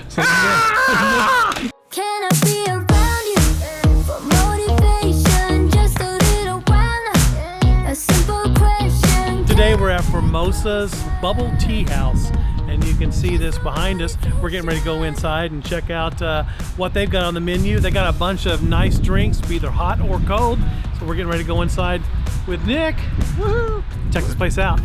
So Can I be around you for motivation? Just a little while, a simple question. Today we're at Formosa's Bubble Teahouse, and you can see this behind us. We're getting ready to go inside and check out what they've got on the menu. They got a bunch of nice drinks, be either hot or cold. So we're getting ready to go inside with Nick. Woohoo! Check this place out.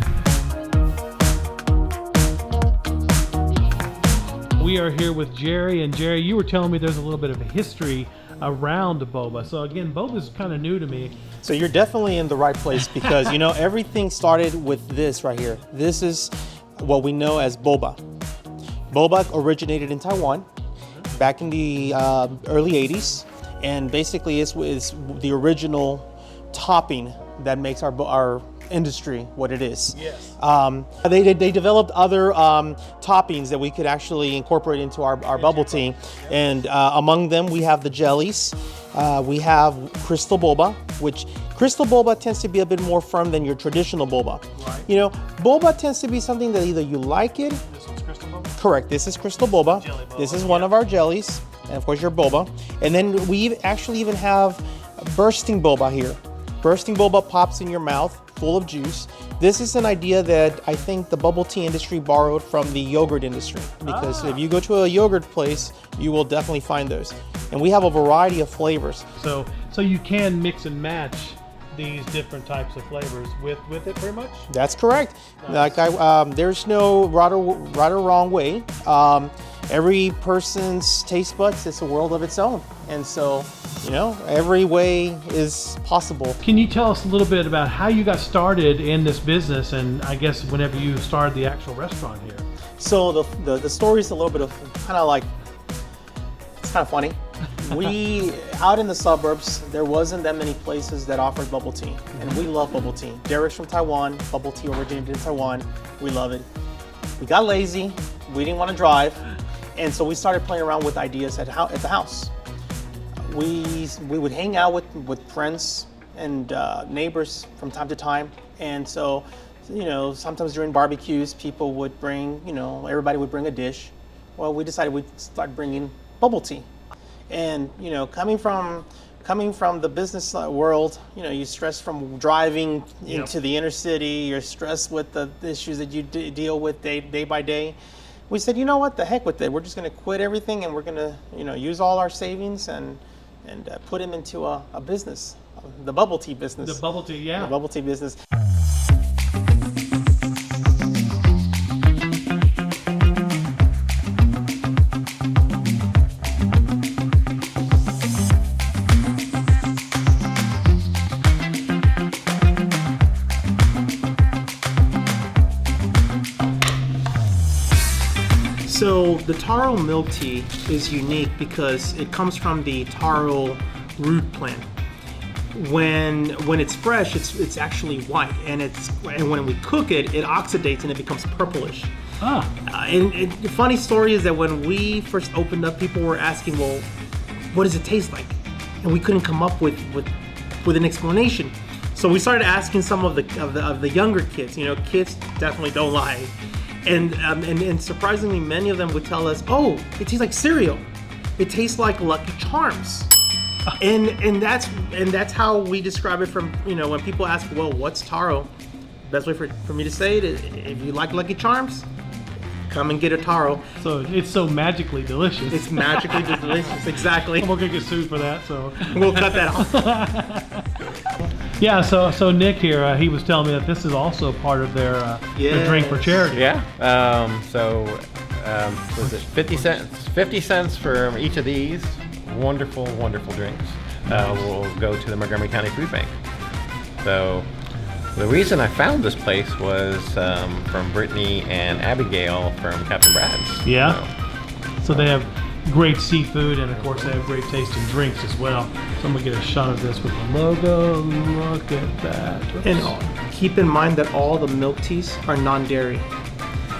We are here with Jerry, and Jerry, you were telling me there's a little bit of a history around boba. So again, boba is kind of new to me. So you're definitely in the right place because, you know, everything started with this right here. This is what we know as boba. Boba originated in Taiwan back in the early 80s, and basically it's the original topping that makes our industry what it is. Yes. They developed other toppings that we could actually incorporate into our bubble tea, and among them we have the jellies. We have crystal boba, which crystal boba tends to be a bit more firm than your traditional boba. Right. You know, boba tends to be something that either you like it. This one's crystal boba? Correct. This is crystal boba. Jelly boba. This is one of our jellies, and of course your boba. And then we actually even have bursting boba here. Bursting boba pops in your mouth, full of juice. This is an idea that I think the bubble tea industry borrowed from the yogurt industry, because if you go to a yogurt place, you will definitely find those. And we have a variety of flavors. So you can mix and match these different types of flavors with it, pretty much? That's correct. Nice. Like there's no right or wrong way. Every person's taste buds is a world of its own, and so, you know, every way is possible. Can you tell us a little bit about how you got started in this business, and I guess whenever you started the actual restaurant here? So the story is a little bit of kind of like, it's kind of funny. We, out in the suburbs, there wasn't that many places that offered bubble tea, and we love bubble tea. Derek's from Taiwan, bubble tea originated in Taiwan. We love it. We got lazy, we didn't want to drive, and so we started playing around with ideas at the house. We would hang out with friends and neighbors from time to time, and so, you know, sometimes during barbecues, people would bring, you know, everybody would bring a dish. Well, we decided we'd start bringing bubble tea. And, you know, coming from the business world, you know, you stress from driving into the inner city, you're stressed with the issues that you deal with day by day. We said, you know what, the heck with it. We're just going to quit everything, and we're going to, you know, use all our savings and put them into a business, the bubble tea business. The bubble tea, yeah. The bubble tea business. So the taro milk tea is unique because it comes from the taro root plant. When it's fresh, it's actually white, and when we cook it, it oxidates and it becomes purplish. And the funny story is that when we first opened up, people were asking, well, what does it taste like? And we couldn't come up with an explanation. So we started asking some of the younger kids. You know, kids definitely don't lie. And surprisingly, many of them would tell us, "Oh, it tastes like cereal. It tastes like Lucky Charms." And that's how we describe it. From, you know, when people ask, "Well, what's taro?" Best way for me to say it is, if you like Lucky Charms, come and get a taro. So it's so magically delicious. It's magically delicious, exactly. We're gonna get sued for that, so we'll cut that off. Yeah, so Nick here, he was telling me that this is also part of their drink for charity. Yeah. Was it 50 cents? 50 cents for each of these wonderful, wonderful drinks. Will go to the Montgomery County Food Bank. So the reason I found this place was from Brittany and Abigail from Captain Brad's. Yeah. So they have great seafood, and of course they have great tasting drinks as well. So I'm gonna get a shot of this with the logo. Look at that. Oops. And keep in mind that all the milk teas are non-dairy.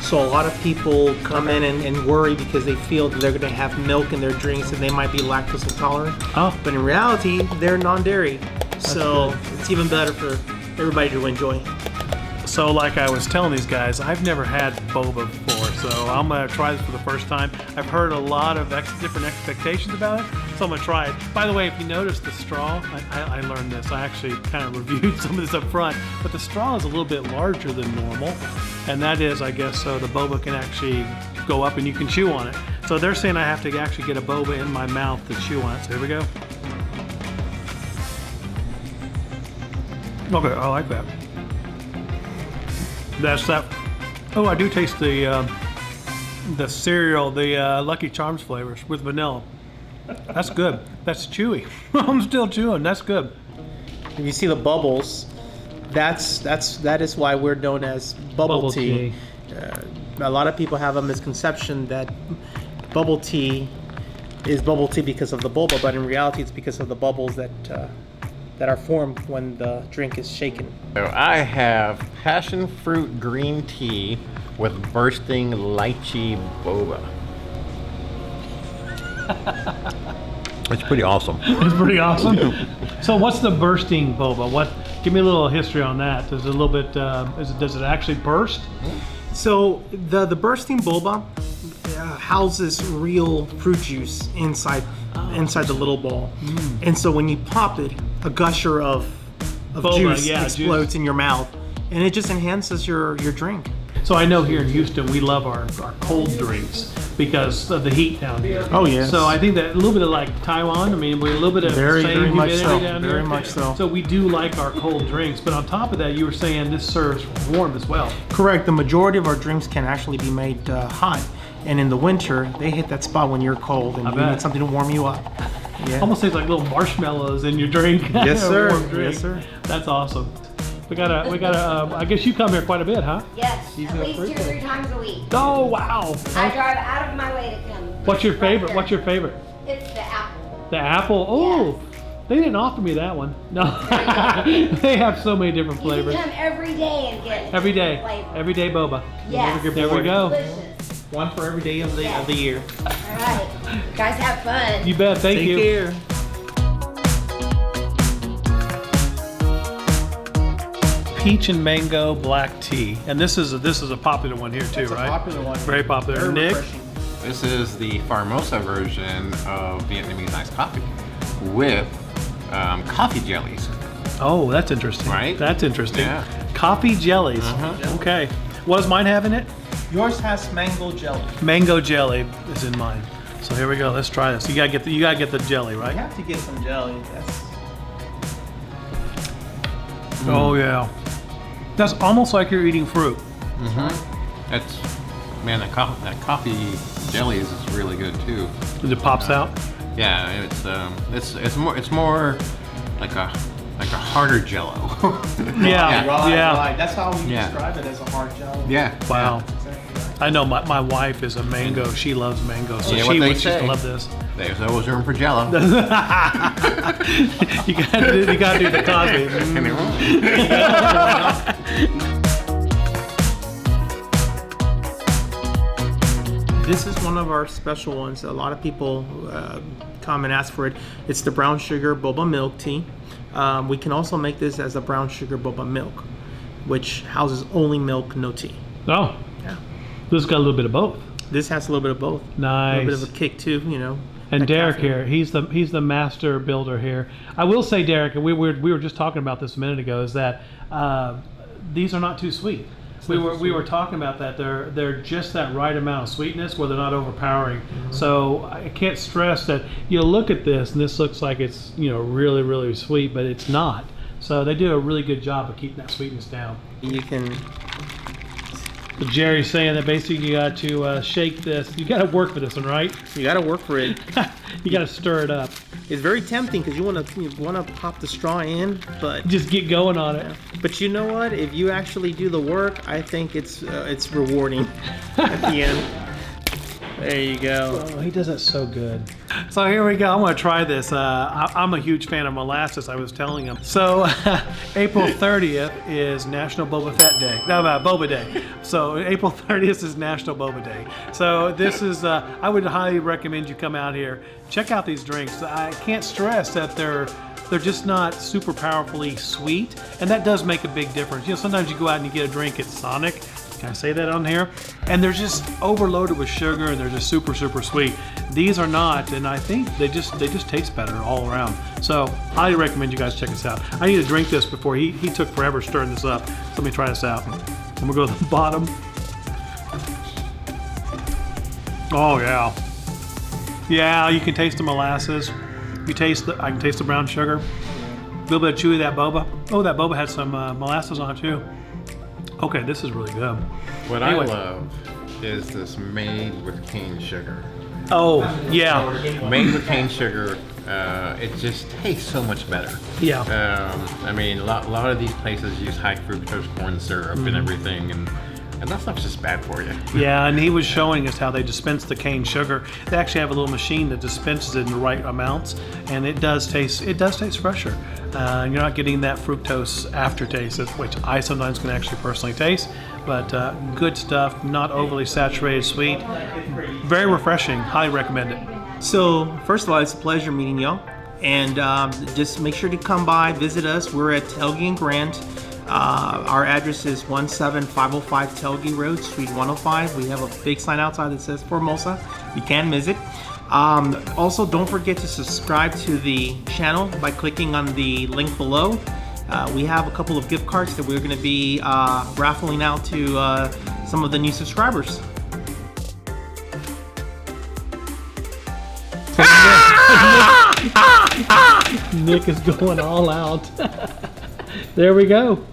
So a lot of people come in and worry because they feel that they're gonna have milk in their drinks and they might be lactose intolerant. Oh. But in reality, they're non-dairy. So good. it's even better for everybody to enjoy. So like I was telling these guys, I've never had boba before, so I'm gonna try this for the first time. I've heard a lot of different expectations about it, so I'm gonna try it. By the way, if you notice the straw, I learned this. I actually kind of reviewed some of this up front, but the straw is a little bit larger than normal, and that is, I guess, so the boba can actually go up and you can chew on it. So they're saying I have to actually get a boba in my mouth to chew on it. So here we go. Okay, I like that. That's that. Oh, I do taste the cereal, the Lucky Charms flavors with vanilla. That's good. That's chewy. I'm still chewing. That's good. If you see the bubbles, that is why we're known as bubble tea. A lot of people have a misconception that bubble tea is bubble tea because of the boba, but in reality, it's because of the bubbles that are formed when the drink is shaken. So I have passion fruit green tea with bursting lychee boba. It's pretty awesome. It's pretty awesome. So what's the bursting boba? Give me a little history on that. Does it a little bit? Does it actually burst? So the bursting boba houses real fruit juice inside the little ball, and so when you pop it, a gusher of boba, juice explodes in your mouth, and it just enhances your drink. So I know here in Houston we love our cold drinks because of the heat down here. Oh yes. So I think that a little bit of like Taiwan. I mean, we're a little bit of very much so. Down Very here. much so. So we do like our cold drinks, but on top of that, you were saying this serves warm as well. Correct. The majority of our drinks can actually be made hot, and in the winter they hit that spot when you're cold and you need something to warm you up. Yeah. Almost tastes like little marshmallows in your drink. Yes, sir. Warm drink. Yes, sir. That's awesome. We gotta. I guess you come here quite a bit, huh? Yes, at least 2 or 3 times a week. Oh wow! I drive out of my way to come. What's your favorite? Right What's your favorite? It's the apple. The apple. Oh, they didn't offer me that one. No, they have so many different flavors. You can come every day and get Every day, flavor. every day boba. Yes. There we go. Delicious. One for every day of the year. All right, you guys have fun. You bet. Thank you. Take care. Peach and mango black tea, and this is a popular one here too, It's a right? popular one. Very popular. Very Nick, refreshing. This is the Formosa version of Vietnamese iced coffee with coffee jellies. oh, that's interesting. Right? That's interesting. Yeah. Coffee jellies. Okay. What does mine have in it? Yours has mango jelly. Mango jelly is in mine. So here we go. Let's try this. You gotta get the jelly, right? You have to get some jelly. Oh yeah. That's almost like you're eating fruit. That's, man, that coffee jellies is really good too. It pops out. Yeah, it's more like a harder Jello. Yeah. Right. That's how we Yeah. describe it, as a hard jelly. Yeah. Wow. Exactly right. I know my wife is a mango. She loves mango, so Yeah, what she they would just say. love this. There's always room for Jello. You gotta do the coffee. This is one of our special ones. A lot of people come and ask for it. It's the brown sugar boba milk tea. We can also make this as a brown sugar boba milk, which houses only milk, no tea. Oh, Yeah. this has got a little bit of both. This has a little bit of both. A Nice. little bit of a kick too, you know. And that Derek caffeine. here, he's the master builder here. I will say, Derek, and we were just talking about this a minute ago, is that these are not too sweet. We were talking about that. They're just that right amount of sweetness where they're not overpowering. So I can't stress that. Look at this, and this looks like it's really, really sweet, but it's not. So they do a really good job of keeping that sweetness down. You can. But Jerry's saying that basically you got to shake this. You got to work for this one, right? You got to work for it. You got to stir it up. It's very tempting because you want to pop the straw in, but Just get going on it. you know what? If you actually do the work, I think it's rewarding at the end. There you go. Oh, he does it so good. So here we go. I'm going to try this. I'm a huge fan of molasses, I was telling him. So April 30th is National Boba Fett Day. No, Boba Day. So April 30th is National Boba Day. So this is, I would highly recommend you come out here. Check out these drinks. I can't stress that they're They're just not super powerfully sweet, and that does make a big difference. You know, sometimes you go out and you get a drink at Sonic. Can I say that on here? And they're just overloaded with sugar, and they're just super, super sweet. These are not, and I think they just taste better all around. So, highly recommend you guys check this out. I need to drink this before he took forever stirring this up. So let me try this out. I'm gonna go to the bottom. Oh yeah, yeah. You can taste the molasses. I can taste the brown sugar. A little bit of chewy, that boba. Oh, that boba had some molasses on it too. Okay, this is really good. What Anyway. I love is this made with cane sugar. Oh, yeah. Made with cane sugar, it just tastes so much better. Yeah. I mean, a lot of these places use high fructose corn syrup and everything, and that stuff's just bad for you. Yeah, and he was showing us how they dispense the cane sugar. They actually have a little machine that dispenses it in the right amounts, and it does taste fresher. You're not getting that fructose aftertaste, which I sometimes can actually personally taste. But good stuff, not overly saturated sweet, very refreshing. Highly recommend it. So, first of all, it's a pleasure meeting y'all. And just make sure to come by, visit us. We're at Telge and Grant. Our address is 17505 Telge Road, Suite 105. We have a big sign outside that says Formosa. You can visit. Also, don't forget to subscribe to the channel by clicking on the link below. We have a couple of gift cards that we're going to be raffling out to some of the new subscribers. Nick is going all out. There we go.